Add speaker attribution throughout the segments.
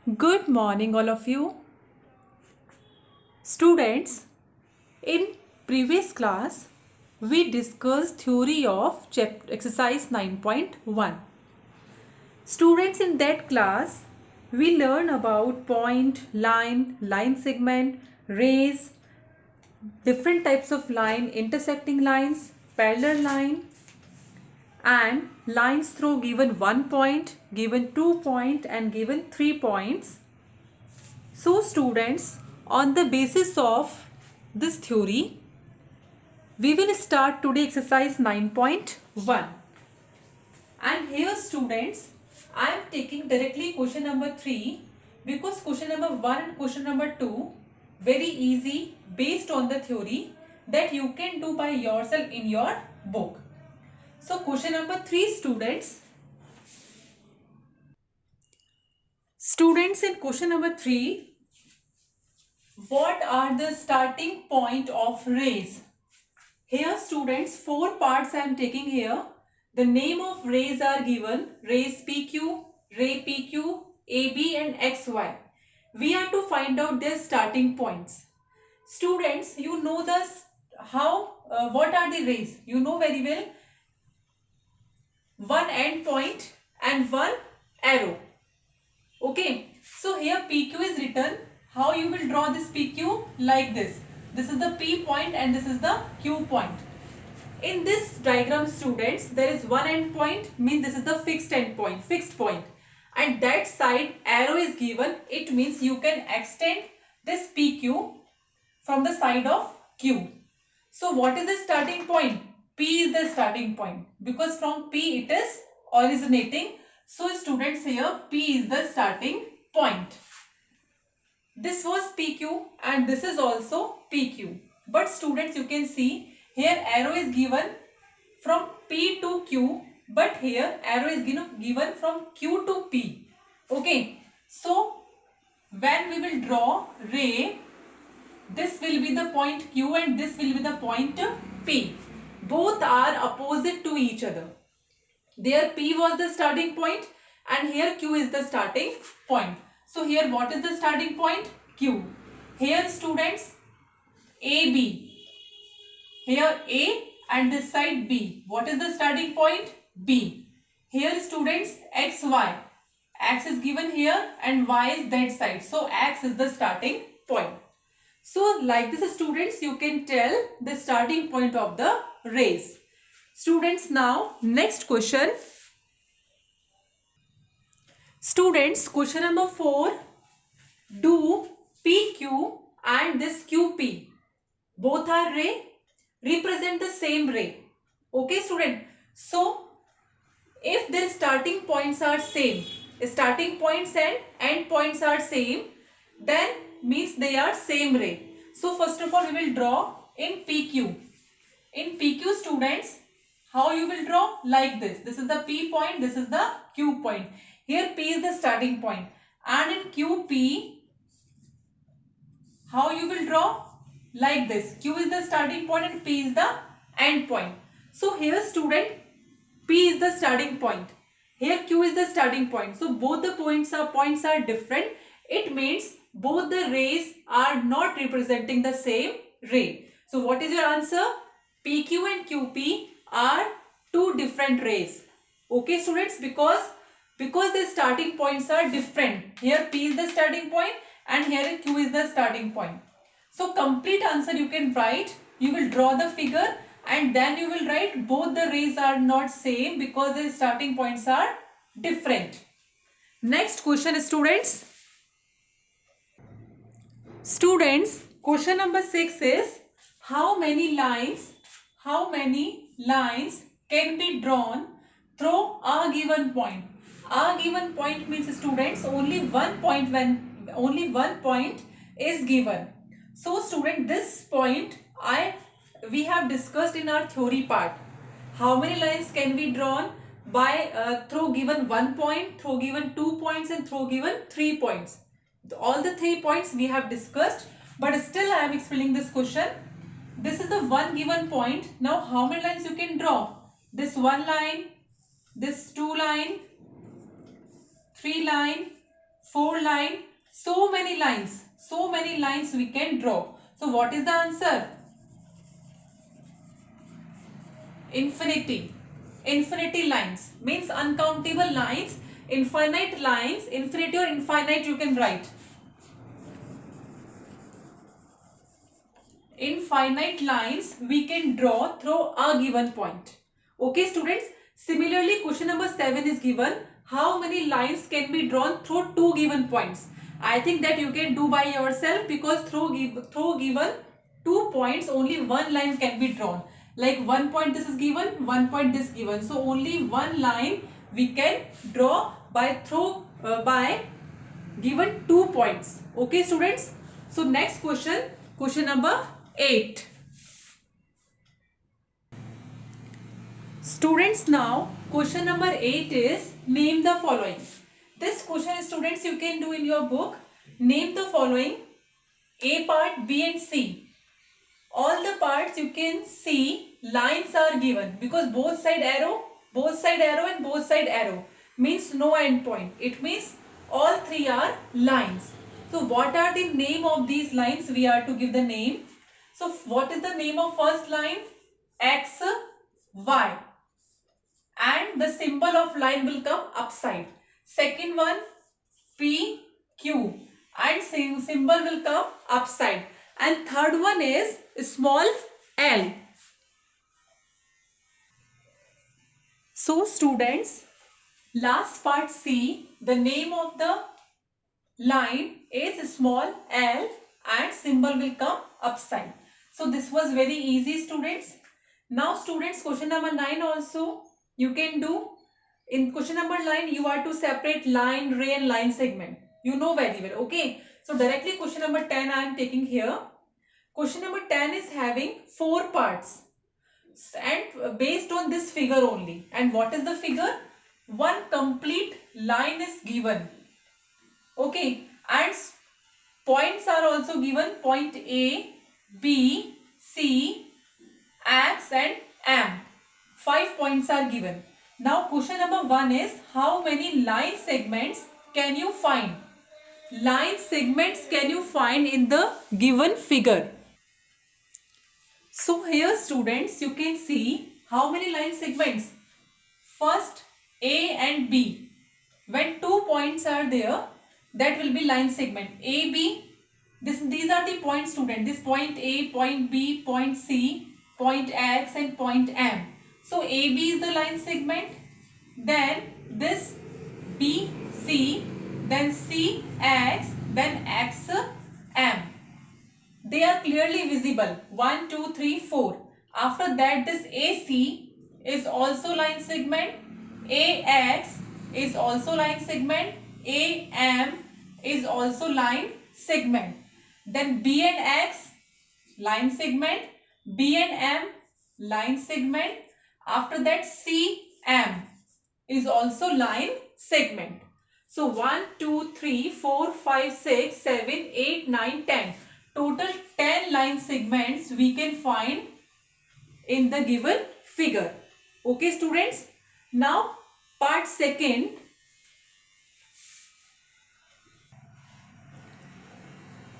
Speaker 1: Good morning, all of you. Students, in previous class, we discussed theory of exercise 9.1. Students, in that class, we learn about point, line segment, rays, different types of line, intersecting lines, parallel line, and lines through given 1 point, given 2 point, and given 3 points. So students, on the basis of this theory, we will start today exercise 9.1. And here students, I am taking directly question number 3 because question number 1 and question number 2 very easy based on the theory that you can do by yourself in your book. So question number 3 students. Students, in question number 3, what are the starting point of rays? Here students, 4 parts I am taking here. The name of rays are given: rays PQ, ray PQ, AB and XY. We are to find out their starting points. Students, you know this what are the rays? You know very well, one end point and one arrow. Okay, so here PQ is written. How you will draw this PQ? Like this. This is the P point and this is the Q point. In this diagram students, there is one end point, means this is the fixed end point, fixed point. And that side arrow is given, it means you can extend this PQ from the side of Q. So what is the starting point? P is the starting point because from P it is originating. So students, here P is the starting point. This was PQ and this is also PQ. But students, you can see here arrow is given from P to Q, but here arrow is given from Q to P. Okay, so when we will draw ray, this will be the point Q and this will be the point P. Both are opposite to each other. There P was the starting point and here Q is the starting point. So here what is the starting point? Q. Here students, AB. Here A and this side B. What is the starting point? B. Here students, XY. X is given here and Y is that side. So X is the starting point. So like this students, you can tell the starting point of the rays. Students, now next question. Students, question number 4. Do PQ and this QP, both are ray, represent the same ray. Okay student. So if their starting points are same, starting points and end points are same, then means they are same ray. So first of all we will draw in PQ. In PQ students, how you will draw? Like this. This is the P point, this is the Q point. Here P is the starting point. And in QP, how you will draw? Like this. Q is the starting point and P is the end point. So here student, P is the starting point. Here Q is the starting point. So both the points are different. It means both the rays are not representing the same ray. So what is your answer? PQ and QP are two different rays. Okay students, because the starting points are different. Here P is the starting point and here Q is the starting point. So complete answer you can write. You will draw the figure and then you will write both the rays are not same because the starting points are different. Next question students. Students, question number 6 is how many lines can be drawn through a given point? A given point means students only one point is given. So student, this point we have discussed in our theory part. How many lines can be drawn by through given 1 point, through given 2 points and through given 3 points. All the 3 points we have discussed, but still I am explaining this question. This is the one given point. Now how many lines you can draw? This 1 line, this 2 line, 3 line, 4 line, so many lines we can draw. So what is the answer? Infinity. Infinity lines means uncountable lines, infinite lines, infinity or infinite you can write. Infinite lines we can draw through a given point. Okay students, similarly question number 7 is given, how many lines can be drawn through two given points? I think that you can do by yourself, because through given 2 points only one line can be drawn. Like 1 point this is given, 1 point this given, so only one line we can draw by given 2 points. Okay students, so next question number 8. Students, now question number 8 is name the following. This question students you can do in your book. Name the following: A part, B and C. All the parts you can see lines are given, because both side arrow and both side arrow means no end point. It means all three are lines. So what are the name of these lines? We are to give the name. So what is the name of first line? X, Y, and the symbol of line will come upside. Second one, P, Q, and symbol will come upside. And third one is small l. So students, last part C, the name of the line is small l and symbol will come upside. So this was very easy students. Now students, question number 9 also you can do. In question number 9 you are to separate line, ray and line segment. You know very well. Okay. So directly question number 10 I am taking here. Question number 10 is having 4 parts and based on this figure only. And what is the figure? One complete line is given. Okay, and points are also given. Point A, B, C, X and M. 5 points are given. Now question number 1 is, how many line segments can you find? Line segments can you find in the given figure? So here students you can see how many line segments. First A and B. When 2 points are there, that will be line segment. A, B. These are the points student. This point A, point B, point C, point X and point M. So AB is the line segment. Then this B, C, then C, X, then X, M. They are clearly visible. 1, 2, 3, 4. After that this AC is also line segment. AX is also line segment. AM is also line segment. Then B and X line segment. B and M line segment. After that CM is also line segment. So 1, 2, 3, 4, 5, 6, 7, 8, 9, 10. Total 10 line segments we can find in the given figure. Okay students. Now part second.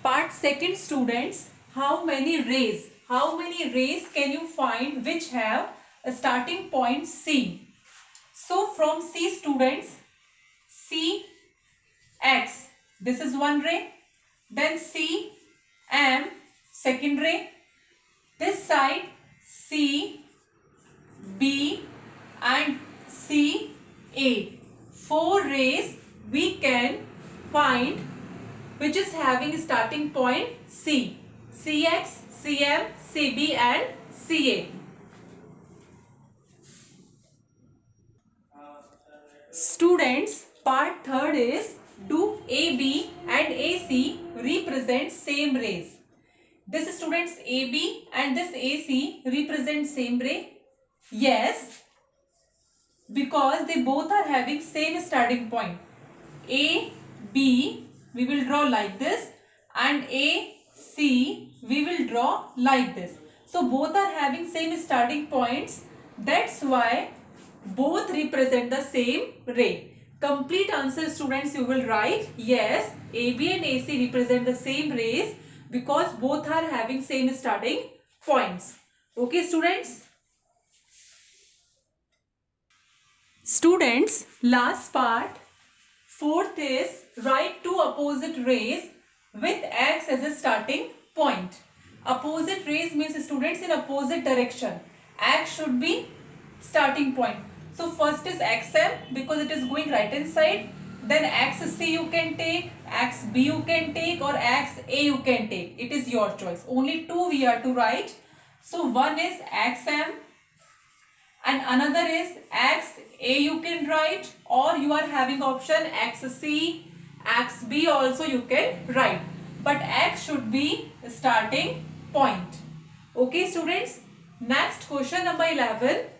Speaker 1: Part second students, how many rays can you find which have a starting point C? So from C students, C, X, this is one ray. Then C, M, second ray. This side C, B and C, A. 4 rays we can find which is having starting point C. CX, CM, CB and CA. Students, part third is, do AB and AC represent same rays? This students, AB and this AC represent same ray? Yes, because they both are having same starting point. A, B we will draw like this and A, C we will draw like this. So both are having same starting points. That's why both represent the same ray. Complete answer, students, you will write yes, AB and AC represent the same rays because both are having same starting points. Okay, students? Students, last part, fourth is write two opposite rays with X as a starting point. Opposite rays means, students, in opposite direction. X should be starting point. So first is XM because it is going right hand side. Then XC you can take, XB you can take, or XA you can take. It is your choice. Only two we are to write. So one is XM and another is XA you can write, or you are having option XC, XB also you can write. But X should be starting point. Okay, students. Next, question number 11.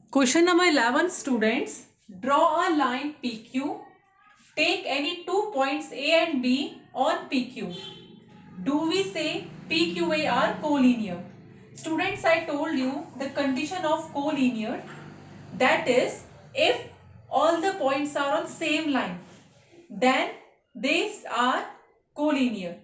Speaker 1: Question number 11, students. Draw a line PQ. Take any 2 points A and B on PQ. Do we say PQA are collinear? Students, I told you the condition of collinear, that is, if all the points are on same line, then these are collinear.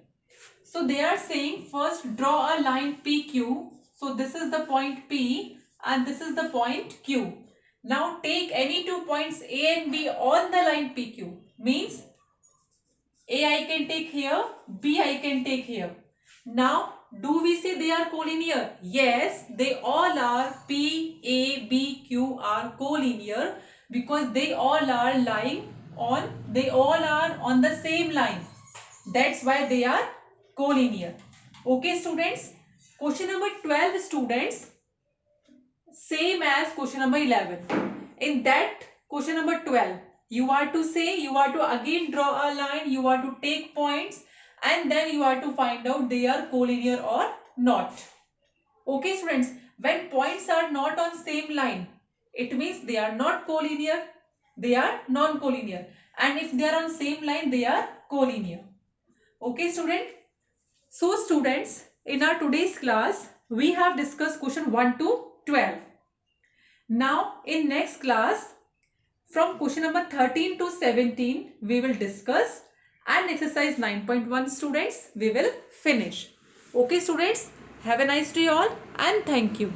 Speaker 1: So they are saying first draw a line PQ. So this is the point P and this is the point Q. Now take any 2 points A and B on the line PQ. Means A I can take here, B I can take here. Now do we say they are collinear? Yes, they all are. P, A, B, Q are collinear because they all are on the same line. That's why they are collinear. Okay, students. Question number 12, students, same as question number 11. In that question number 12, you are to again draw a line, you are to take points, and then you are to find out they are collinear or not. Okay, students, when points are not on same line, it means they are not collinear, they are non-collinear. And if they are on same line, they are collinear. Okay, student? So, students, in our today's class, we have discussed question 1 to 12. Now, in next class, from question number 13 to 17, we will discuss, and exercise 9.1, students, we will finish. Okay, students, have a nice day all, and thank you.